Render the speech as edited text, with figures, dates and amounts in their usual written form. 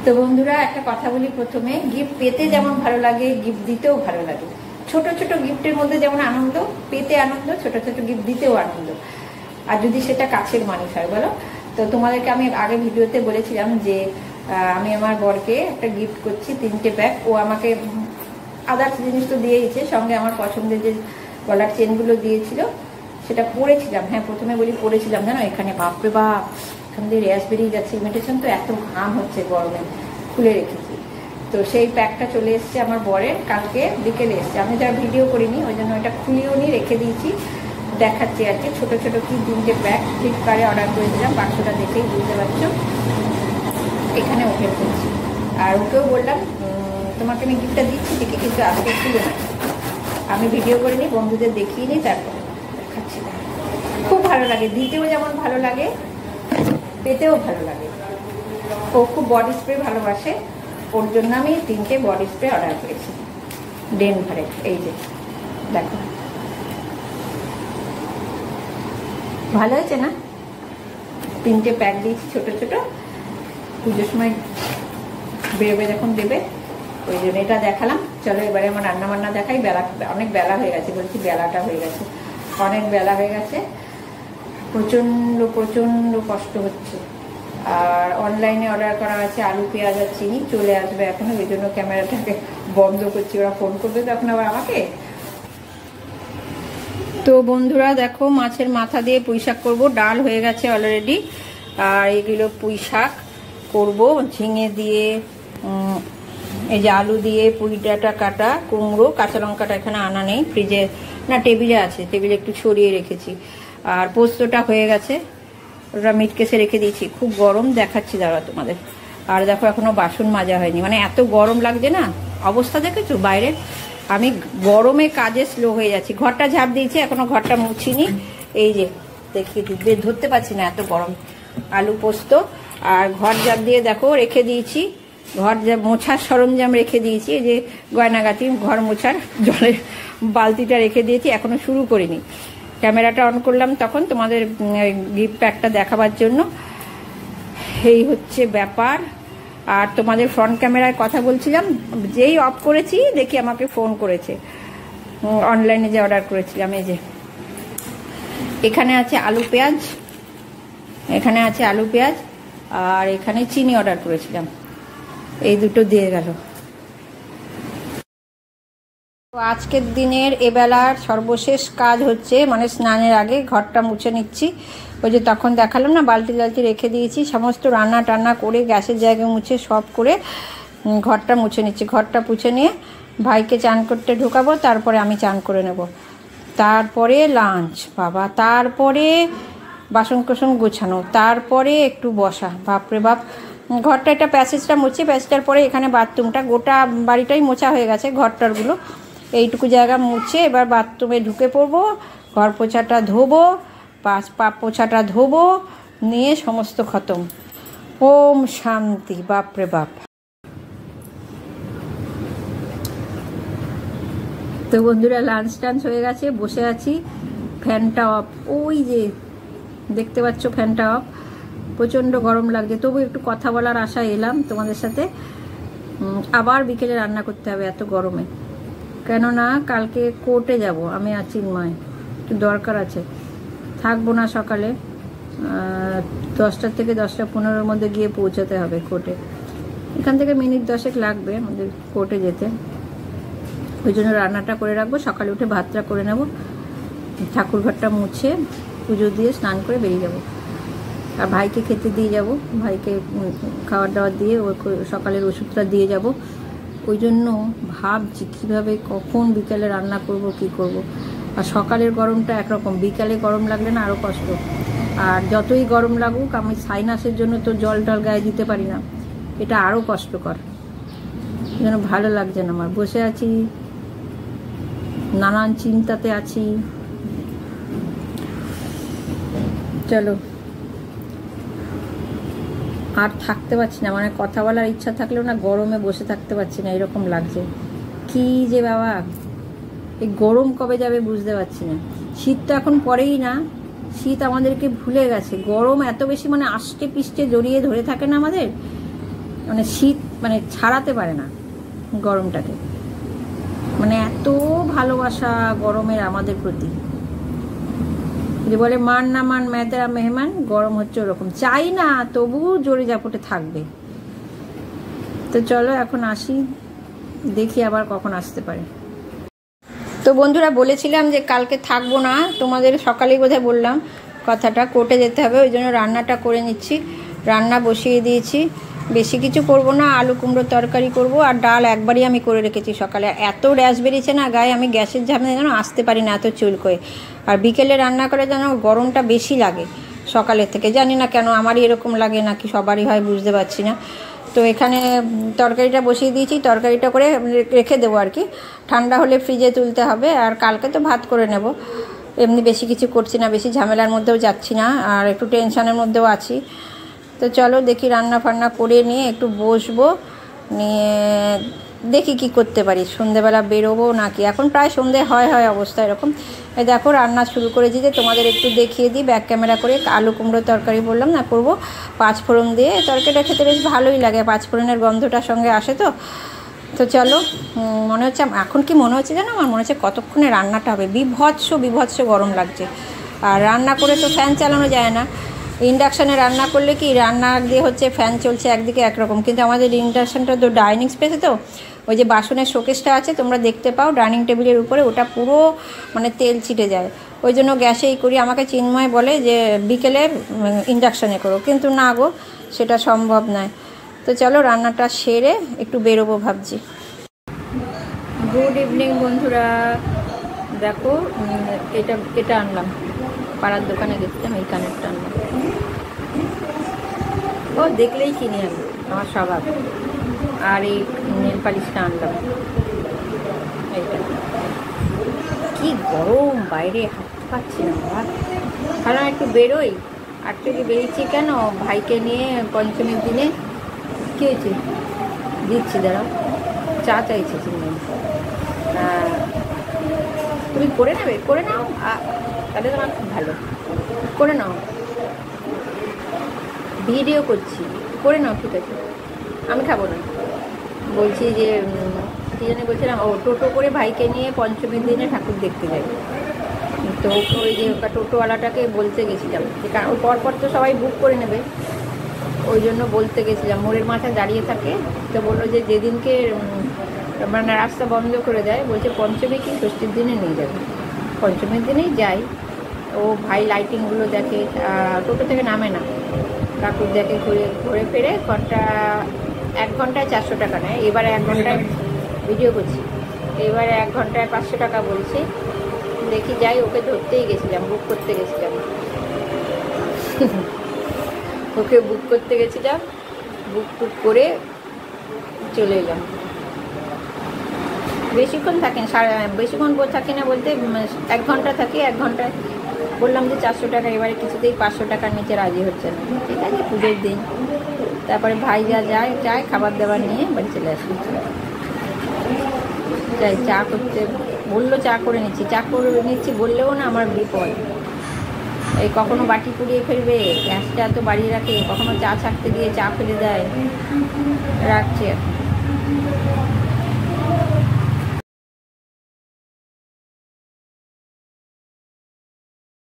তো বন্ধুরা একটা কথা বলি প্রথমে, গিফট পেতে যেমন ভালো লাগে গিফট দিতেও ভালো লাগে। ছোট ছোট গিফটের মধ্যে যেমন আনন্দ, পেতে আনন্দ, ছোট ছোট গিফট দিতেও আনন্দ, আর যদি সেটা কাছের মানুষ হয় বলো। তো তোমাদেরকে আমি আগে ভিডিওতে বলেছিলাম যে আমি আমার বরকে একটা গিফট করছি, 3টে ব্যাগ। ও আমাকে আদার্স জিনিস তো দিয়েইছে, সঙ্গে আমার পছন্দের যে গলার চেনগুলো দিয়েছিল সেটা পরেছিলাম। হ্যাঁ প্রথমে বলি পরেছিলাম, জানো এখানে বাপরে বাপ এখান দিয়ে র্যাশ বেরিয়ে যাচ্ছে, ইমিটেশন তো এত ঘাম হচ্ছে গরমে, খুলে রেখেছি। তো সেই প্যাকটা চলে এসছে আমার বরের, কালকে বিকেলে এসছে। আমি যারা ভিডিও করিনি ওই জন্য ওইটা খুলিও নি, রেখে দিয়েছি, দেখাচ্ছি আর কি। ছোটো ছোটো কি 3টে ব্যাগ ফ্লিপকার্টে অর্ডার করেছিলাম, বাক্সটা দেখেই বুঝতে পারছো এখানে ওপেন করছি। আর ওকেও বললাম তোমাকে আমি গিফটটা দিচ্ছি ঠিকই, কিন্তু আজকে খুলে না, আমি ভিডিও করিনি, বন্ধুদের দেখিয়ে নিই, তারপরে দেখাচ্ছি। খুব ভালো লাগে, দিতেও যেমন ভালো লাগে পেতেও ভালো লাগে। ও খুব বডি স্প্রে ভালোবাসে, ওর জন্য আমি 3টে বডি স্প্রে অর্ডার করেছি ডেনভারের। এই যে দেখো ভালো হয়েছে না, 3টে প্যাক দিয়েছি ছোট ছোট, পুজোর সময় বেরোবে যখন দেবে ওই জন্য এটা দেখালাম। চলো এবারে আমার রান্না বান্না দেখাই। বেলা অনেক বেলা হয়ে গেছে, বলছি বেলাটা হয়ে গেছে, অনেক বেলা হয়ে গেছে, প্রচণ্ড প্রচণ্ড কষ্ট হচ্ছে। আর অনলাইনে অর্ডার করা আছে আলু পেঁয়াজ আর চিনি, চলে আসবে এখনো, ওই জন্য ক্যামেরাটাকে বন্ধ করছি, ওরা ফোন করবে তখন আবার আমাকে। তো বন্ধুরা দেখো মাছের মাথা দিয়ে পুঁই শাক করবো, ডাল হয়ে গেছে অলরেডি, আর এগুলো পুঁই শাক করবো ঝিঙে দিয়ে, এই যে আলু দিয়ে, পুঁই ডাঁটা কাটা, কুমড়ো, কাঁচা লঙ্কাটা এখানে আনা নেই, ফ্রিজে না টেবিলে আছে, টেবিলে একটু ছড়িয়ে রেখেছি। আর পোস্তটা হয়ে গেছে, ওটা মিট কেসে রেখে দিয়েছি। খুব গরম, দেখাচ্ছি দাঁড়া তোমাদের। আর দেখো এখনো বাসন মাজা হয়নি, মানে এত গরম লাগছে না, অবস্থা দেখেছো বাইরে। আমি গরমে কাজে স্লো হয়ে যাচ্ছি। ঘরটা ঝাঁপ দিয়েছি, এখনো ঘরটা মুছিনি, এই যে দেখিয়ে ধরতে পারছি না এত গরম। আলু পোস্ত আর ঘর ঝাঁপ দিয়ে দেখো রেখে দিয়েছি, ঘর মোছার সরঞ্জাম রেখে দিয়েছি, এই যে গয়নাগাটি, ঘর মোছার জলের বালতিটা রেখে দিয়েছি, এখনো শুরু করিনি। ক্যামেরাটা অন করলাম তখন তোমাদের গিফট প্যাকটা দেখাবার জন্য। এই হচ্ছে ব্যাপার। আর তোমাদের ফ্রন্ট ক্যামেরায় কথা বলছিলাম, যেই অফ করেছি দেখি আমাকে ফোন করেছে, অনলাইনে যে অর্ডার করেছিলাম। এই যে এখানে আছে আলু পেঁয়াজ, এখানে আছে আলু পেঁয়াজ, আর এখানে চিনি অর্ডার করেছিলাম, এই দুটো দিয়ে গেল। আজকের দিনের এবেলার সর্বশেষ কাজ হচ্ছে, মানে স্নানের আগে ঘরটা মুছে নিচ্ছি। ওই যে তখন দেখালাম না বালতি টালতি রেখে দিয়েছি, সমস্ত রান্না টান্না করে গ্যাসের জায়গায় মুছে সব করে ঘরটা মুছে নিচ্ছি। ঘরটা মুছে নিয়ে ভাইকে চান করতে ঢোকাবো, তারপরে আমি চান করে নেব, তারপরে লাঞ্চ বাবা, তারপরে বাসন কোসন গোছানো, তারপরে একটু বসা। বাপরে বাপ, ঘরটা একটা প্যাসেজটা মুছি, প্যাসেজটার পরে এখানে বাথরুমটা, গোটা বাড়িটাই মোছা হয়ে গেছে, ঘরটারগুলো এইটুকু জায়গা মুছে এবার বাথরুমে ঢুকে পড়বো, ঘর পোছাটা ধোবো, পা পোছাটা ধোবো, নিয়ে সমস্ত খতম। ওম শান্তি। বাপরে বাপ। তো বন্ধুরা লাঞ্চ টাঞ্চ হয়ে গেছে, বসে আছি, ফ্যানটা অফ, ওই যে দেখতে পাচ্ছ ফ্যানটা অফ, প্রচণ্ড গরম লাগছে, তবু একটু কথা বলার আশায় এলাম তোমাদের সাথে। আবার বিকেলে রান্না করতে হবে এত গরমে, কেননা কালকে কোর্টে যাব আমি আর চিন্ময়, একটু দরকার আছে, থাকবো না সকালে, 10টা থেকে 10টা 15-এর মধ্যে গিয়ে পৌঁছাতে হবে কোর্টে। এখান থেকে মিনিট 10 লাগবে আমাদের কোর্টে যেতে, ওই জন্য রান্নাটা করে রাখবো, সকালে উঠে ভাতটা করে নেব, ঠাকুরঘরটা মুছে পুজো দিয়ে স্নান করে বেরিয়ে যাব। আর ভাইকে খেতে দিয়ে যাব, ভাইকে খাবার দাবার দিয়ে সকালের ওষুধটা দিয়ে যাব। ওই জন্য ভাবছি কীভাবে কখন বিকালে রান্না করব, কি করব। আর সকালের গরমটা একরকম, বিকালে গরম লাগলে না আরও কষ্ট। আর যতই গরম লাগুক, আমি সাইনাসের জন্য তো জল টল গায়ে দিতে পারি না, এটা আরও কষ্টকর, যেন ভালো লাগছে না আমার। বসে আছি, নানান চিন্তাতে আছি। চলো আর থাকতে পারছি না, মানে কথা বলার ইচ্ছা থাকলেও না গরমে বসে থাকতে পারছি না, এরকম লাগছে। কি যে বাবা, এই গরম কবে যাবে বুঝতে পারছি না। শীত তো এখন পরেই না, শীত আমাদেরকে ভুলে গেছে। গরম এত বেশি, মানে আষ্টে পিষ্টে জড়িয়ে ধরে থাকে না আমাদের, মানে শীত মানে ছাড়াতে পারে না গরমটাকে, মানে এত ভালোবাসা গরমের আমাদের প্রতি, যে বলে মান না মান মেয়েরা মেহমান, গরম হচ্ছে ওরকম, চাই না তবু জোরে জাপটে থাকবে। তো চলো এখন আসি, দেখি আবার কখন আসতে পারে। তো বন্ধুরা বলেছিলাম যে কালকে থাকবো না, তোমাদের সকালেই বোধহয় বললাম কথাটা, কোর্টে যেতে হবে, ওই জন্য রান্নাটা করে নিচ্ছি। রান্না বসিয়ে দিয়েছি, বেশি কিছু করব না, আলু কুমড়োর তরকারি করব, আর ডাল একবারই আমি করে রেখেছি সকালে। এত র্যাশ বেরিয়েছে না গায়ে, আমি গ্যাসের ঝামেলা যেন আসতে পারি না, এত চুলকোয়। আর বিকেলে রান্না করে যেন গরমটা বেশি লাগে সকালের থেকে, জানি না কেন, আমারই এরকম লাগে নাকি সবারই হয় বুঝতে পারছি না। তো এখানে তরকারিটা বসিয়ে দিয়েছি, তরকারিটা করে রেখে দেবো আর কি, ঠান্ডা হলে ফ্রিজে তুলতে হবে। আর কালকে তো ভাত করে নেব, এমনি বেশি কিছু করছি না, বেশি ঝামেলার মধ্যেও যাচ্ছি না, আর একটু টেনশনের মধ্যেও আছি। তো চলো দেখি রান্না ফান্না করে নিয়ে একটু বসবো, নিয়ে দেখি কি করতে পারি, সন্ধেবেলা বেরোবো নাকি, এখন প্রায় সন্ধে হয় অবস্থা এরকম। এই দেখো রান্না শুরু করেছি, যে তোমাদের একটু দেখিয়ে দিই ব্যাক ক্যামেরা করে। আলু কুমড়োর তরকারি বললাম না করবো, 5 ফোড়ন দিয়ে। তরকারিটা খেতে বেশ ভালোই লাগে, 5 ফোড়নের গন্ধটার সঙ্গে আসে। তো চলো, মনে হচ্ছে এখন কি মনে হচ্ছে জানো, আমার মনে হচ্ছে কতক্ষণে রান্নাটা হবে, বিভৎস গরম লাগছে। আর রান্না করে তো ফ্যান চালানো যায় না, ইন্ডাকশানে রান্না করলে কি, রান্না দিয়ে হচ্ছে ফ্যান চলছে একদিকে একরকম, কিন্তু আমাদের ইন্ডাকশানটা তো ডাইনিং স্পেসে, তো ওই যে বাসনের শোকেসটা আছে তোমরা দেখতে পাও ডাইনিং টেবিলের উপরে, ওটা পুরো মানে তেল ছিটে যায়, ওই জন্য গ্যাসেই করি। আমাকে চিন্ময় বলে যে বিকেলে ইন্ডাকশানে করো, কিন্তু না গো, সেটা সম্ভব নয়। তো চলো রান্নাটা সেরে একটু বেরোবো ভাবছি। গুড ইভিনিং বন্ধুরা, দেখো এটা আনলাম, পাড়ার দোকানে গেছিলাম, এই কানেরটা আনলাম, ও দেখলেই কিনি আমি, আমার স্বভাব। আর এই নেল পালিশটা আনলাম, এইটা। কি গরম বাইরে, হাঁটতে পারছি না বাবা, ভাবলাম একটু বেরোই। আর থেকে বেরিয়েছি কেন, ভাইকে নিয়ে পঞ্চমীর দিনে। কী হয়েছে দিচ্ছি, দাঁড়াও, চা চাইছে চিনি, তুমি করে নেবে, করে নাও, তাহলে তোমার খুব ভালো, করে নাও, ভিডিও করছি, করে নাও, ঠিক আছে, আমি খাবো না। বলছি যে কী জন্য বলছিলাম, ও টোটো করে ভাইকে নিয়ে পঞ্চমীর দিনে ঠাকুর দেখতে যাই। তো ওই যে টোটোওয়ালাটাকে বলতে গেছিলাম, যে কারণ ও পরপর তো সবাই বুক করে নেবে, ওই জন্য বলতে গেছিলাম, মোড়ের মাথায় দাঁড়িয়ে থাকে। তো বললো যে যেদিনকে মানে রাস্তা বন্ধ করে দেয়, বলছে পঞ্চমী কি ষষ্ঠীর দিনে নিয়ে যাবে, পঞ্চমীর দিনেই যাই। ও ভাই লাইটিংগুলো দেখে, টোটো থেকে নামে না, ঠাকুর দেখে, ঘুরে ফিরে 1 ঘন্টায় 400 টাকা নেয়। এবারে 1 ঘন্টায় ভিডিও করছি, এবারে 1 ঘন্টায় 500 টাকা বলছে। দেখি যাই, ওকে ধরতেই গেছিলাম, বুক করতে গেছিলাম, ওকে বুক করতে গেছিলাম, বুক করে চলে এলাম। বেশিক্ষণ থাকেন, বেশিক্ষণ থাকি না বলতে 1 ঘন্টা থাকি, 1 ঘন্টায় বললাম যে 400 টাকা, এবারে কিছুতেই 500 টাকার নিচে রাজি হচ্ছে না। ঠিক আছে, পুজোর দিন, তারপরে ভাই যায় খাবার দাবার নিয়ে বাড়ি চলে আসি। যাই চা করতে বললো, চা করে নিচ্ছি বললেও না আমার বিপদ, এই কখনো বাটি পুড়িয়ে ফেলবে, গ্যাসটা এত বাড়িয়ে রাখে, কখনো চা ছাড়তে দিয়ে চা ফেলে দেয়, রাখছি।